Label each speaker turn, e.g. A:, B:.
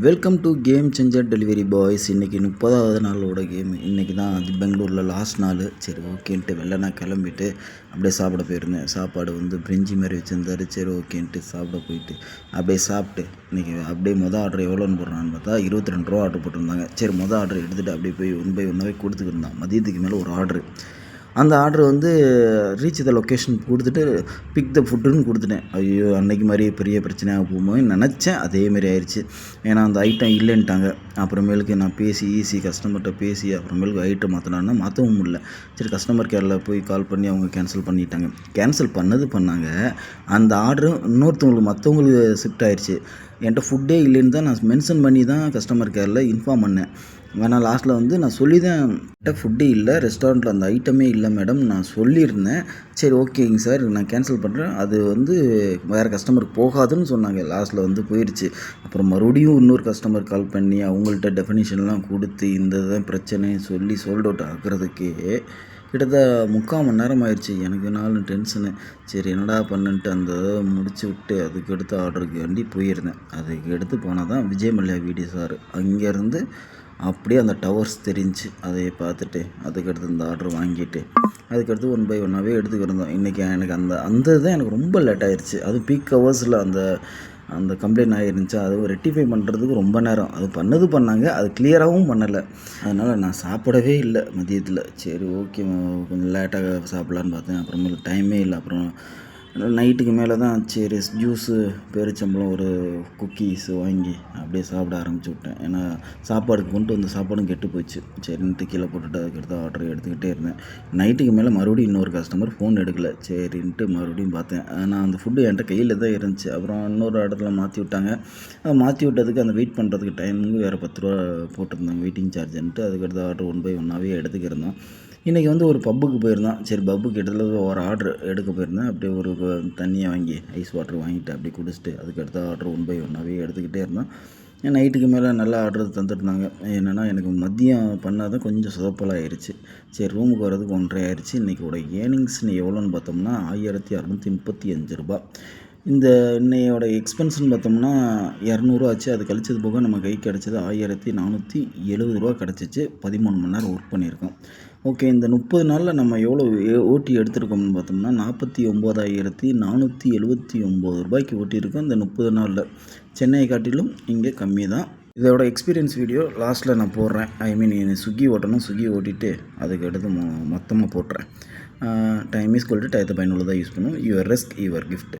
A: Welcome to game changer delivery boys. இன்றைக்கி 30வது நாளோட game. இன்றைக்கி தான் அது பெங்களூரில் லாஸ்ட் நாள். சரி ஓகேன்ட்டு வெள்ளனா கிளம்பிட்டு அப்படியே சாப்பிட போயிருந்தேன். சாப்பாடு வந்து பிரிஞ்சி மாதிரி வச்சுருந்தாரு. சரி ஓகேன்ட்டு சாப்பிட போயிட்டு அப்படியே சாப்பிட்டு இன்றைக்கி அப்படியே ஆர்டர் எவ்வளோன்னு போடுறான்னு பார்த்தா 22 ரூபா ஆர்டர் போட்டிருந்தாங்க. சரி ஆர்டர் எடுத்துகிட்டு அப்படியே போய் ஒன் பை ஒன்னாகவே கொடுத்துக்கிருந்தான். மதியத்துக்கு மேலே ஒரு ஆர்டரு. அந்த ஆர்டர் வந்து ரீச் த லொக்கேஷன் கொடுத்துட்டு பிக் த ஃபுட்டுன்னு கொடுத்துட்டேன். ஐயோ அன்னைக்கு மாதிரி பெரிய பிரச்சனையாக போகும்போது நினச்சேன், அதேமாரி ஆயிடுச்சு. ஏன்னா அந்த ஐட்டம் இல்லைன்ட்டாங்க. அப்புறமேலுக்கு நான் பேசி கஸ்டமர்கிட்ட பேசி அப்புறமேலுக்கு ஐட்டம் மாற்றினான்னா மாற்றவும் முடியல. சரி கஸ்டமர் கேரில் போய் கால் பண்ணி அவங்க கேன்சல் பண்ணிட்டாங்க. கேன்சல் பண்ணாங்க. அந்த ஆர்டரும் இன்னொருத்தவங்களுக்கு மற்றவங்களுக்கு ஷிஃப்ட் ஆயிடுச்சு. என்கிட்ட ஃபுட்டே இல்லைன்னு தான் நான் மென்ஷன் பண்ணி தான் கஸ்டமர் கேரில் இன்ஃபார்ம் பண்ணேன். ஆனால் லாஸ்ட்டில் வந்து நான் சொல்லி தான் என்கிட்ட ஃபுட்டே இல்லை, ரெஸ்டாரண்ட்டில் அந்த ஐட்டமே இல்லை மேடம் நான் சொல்லியிருந்தேன். சரி ஓகேங்க சார் நான் கேன்சல் பண்ணுறேன், அது வந்து வேறு கஸ்டமருக்கு போகாதுன்னு சொன்னாங்க. லாஸ்ட்டில் வந்து போயிடுச்சு. அப்புறம் மறுபடியும் இன்னொரு கஸ்டமர் கால் பண்ணி அவங்கள்ட்ட டெஃபினிஷன்லாம் கொடுத்து இந்த தான் பிரச்சனை சொல்லி சோல்ட் அவுட் ஆகுறதுக்கே கிட்டத்தட்ட 3/4 மணி நேரம் ஆயிடுச்சு. எனக்கு நாளும் டென்ஷனு. சரி என்னடா பண்ணுன்ட்டு அந்த முடிச்சு விட்டு அதுக்கடுத்து ஆர்டருக்கு வேண்டி போயிருந்தேன். அதுக்கு எடுத்து போனால் தான் விஜய் மல்லையா வீடியோ சார் அங்கேருந்து அப்படியே அந்த டவர்ஸ் தெரிஞ்சு அதை பார்த்துட்டு அதுக்கடுத்து இந்த ஆர்டர் வாங்கிட்டு அதுக்கடுத்து ஒன் பை ஒன்னாகவே எடுத்துக்கிருந்தோம். இன்றைக்கி எனக்கு அந்த இதுதான் எனக்கு ரொம்ப லேட் ஆயிடுச்சு. அதுவும் பீக் ஹவர்ஸில் அந்த கம்ப்ளைண்ட் ஆகிருந்துச்சு. அதுவும் ரெக்டிஃபை பண்ணுறதுக்கு ரொம்ப நேரம் அது பண்ணாங்க. அது கிளியராகவும் பண்ணலை. அதனால் நான் சாப்பிடவே இல்லை மதியத்தில். சரி ஓகே கொஞ்சம் லேட்டாக சாப்பிட்லான்னு பார்த்தேன். அப்புறமேல டைமே இல்லை. அப்புறம் நைட்டுக்கு மேலே தான் சரி ஜூஸு பேரிச்சம்பழம் ஒரு குக்கீஸ் வாங்கி அப்படியே சாப்பிட ஆரம்பிச்சு விட்டேன். ஏன்னா சாப்பாடுக்கு கொண்டு வந்த சாப்பாடும் கெட்டு போச்சு. சரின்ட்டு கீழே போட்டுட்டு அதுக்கடுத்து ஆர்டர் எடுத்துக்கிட்டே இருந்தேன். நைட்டுக்கு மேலே மறுபடியும் இன்னொரு கஸ்டமர் ஃபோன் எடுக்கலை. சரின்ட்டு மறுபடியும் பார்த்தேன். ஆனால் அந்த ஃபுட்டு என்கிட்ட கையில் தான் இருந்துச்சு. அப்புறம் இன்னொரு இடத்துல மாற்றி விட்டாங்க. மாற்றி விட்டதுக்கு அந்த வெயிட் பண்ணுறதுக்கு டைமுக்கு வேறு 10 ரூபா போட்டிருந்தாங்க வெயிட்டிங் சார்ஜுன்ட்டு. அதுக்கடுத்து ஆர்டர் ஒன் பை ஒன்னாகவே எடுத்துக்கிருந்தோம். இன்றைக்கி வந்து ஒரு பப்புக்கு போயிருந்தோம். சரி பப்புக்கு இடத்துல ஒரு ஆர்டர் எடுக்க போயிருந்தேன். அப்படியே ஒரு தண்ணியை வாங்கி ஐஸ் வாட்டர் வாங்கிட்டு அப்படியே குடிச்சிட்டு அதுக்கடுத்த ஆர்டர் ஒன் பை ஒன்னாகவே எடுத்துக்கிட்டே இருந்தோம். நைட்டுக்கு மேலே நல்லா ஆர்டர் தந்துட்டுருந்தாங்க. என்னென்னா எனக்கு மதியம் பண்ணால் தான் கொஞ்சம் சொதப்பலாகிருச்சு. சரி ரூமுக்கு வரதுக்கு 1:30 ஆயிடுச்சு. இன்றைக்கோட ஏர்னிங்ஸ்னு எவ்வளோன்னு பார்த்தோம்னா 1635 ரூபா. இந்த இன்னையோட எக்ஸ்பென்ஸ்னு பார்த்தோம்னா 200 ஆச்சு. அது கழிச்சது போக நம்ம கைக்கு கிடச்சது 1470 ரூபா கிடச்சிச்சு. 13 மணி நேரம் ஒர்க் பண்ணியிருக்கோம். ஓகே இந்த 30 நாளில் நம்ம எவ்வளோ ஓட்டி எடுத்திருக்கோம்னு பார்த்தோம்னா 49,479 ரூபாய்க்கு ஓட்டியிருக்கோம். இந்த 30 நாளில் சென்னையை காட்டிலும் இங்கே கம்மி தான். இதோட எக்ஸ்பீரியன்ஸ் வீடியோ லாஸ்ட்டில் நான் போடுறேன். ஸ்விக்கி ஓட்டணும். ஸ்விக்கி ஓட்டிட்டு அதுக்கு அடுத்து மொத்தமாக போட்டுறேன். டைம் இஸ் குவாலிட்டி டயத்தை பயனுள்ளதாக யூஸ் பண்ணும். Your risk your gift.